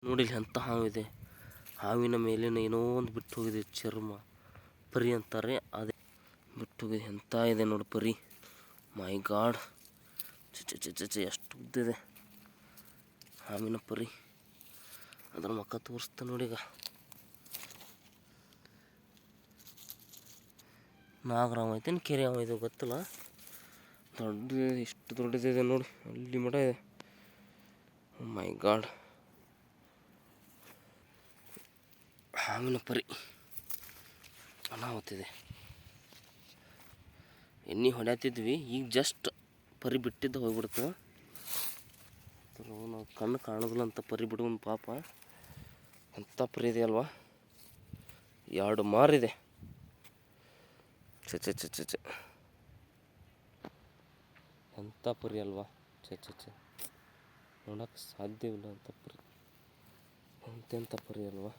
ನೋಡಿ ಇಲ್ಲಿ ಎಂಥ ಹಾವಿದೆ. ಹಾವಿನ ಮೇಲಿನ ಏನೋ ಒಂದು ಬಿಟ್ಟು ಹೋಗಿದೆ ಚರ್ಮ. ಪರಿ ಅಂತಾರೆ, ಅದೇ ಬಿಟ್ಟು ಹೋಗಿದೆ. ಎಂಥ ಇದೆ ನೋಡಿ ಪರಿ. ಮೈ ಗಾಡ್, ಚೆ ಎಷ್ಟು ಉದ್ದಿದೆ ಹಾವಿನ ಪರಿ. ಅದ್ರ ಮುಖ ತೋರಿಸ್ತಾ ನೋಡಿ. ಈಗ ನಾಗರಾಮ ಐತೇನು ಕೆರೆ ಹಾವು ಇದು ಗೊತ್ತಿಲ್ಲ. ದೊಡ್ಡದಿದೆ, ಇಷ್ಟು ದೊಡ್ಡದಿದೆ ನೋಡಿ, ಅಲ್ಲಿ ಮಠ ಇದೆ. ಮೈ ಗಾಡ್, ಹಾವಿನ ಪರಿ ಅನಾಹುತಿದೆ. ಎಣ್ಣೆ ಹೊಡ್ಯಾತಿದ್ವಿ, ಈಗ ಜಸ್ಟ್ ಪರಿ ಬಿಟ್ಟಿದ್ದ ಹೋಗ್ಬಿಡ್ತು. ನಾವು ಕಣ್ಣು ಕಾಣೋದಿಲ್ಲ ಅಂತ ಪರಿ ಬಿಡುವನ್ ಪಾಪ. ಎಂಥ ಪರಿ ಇದೆ ಅಲ್ವಾ, 2 ಮಾರಿದೆ. ಚೆ ಎಂಥ ಪರಿ ಅಲ್ವಾ, ಚೆ ನೋಡಕ್ಕೆ ಸಾಧ್ಯವಿಲ್ಲ ಅಂತ ಪರಿ. ಎಂತೆಂಥ ಪರಿ ಅಲ್ವಾ.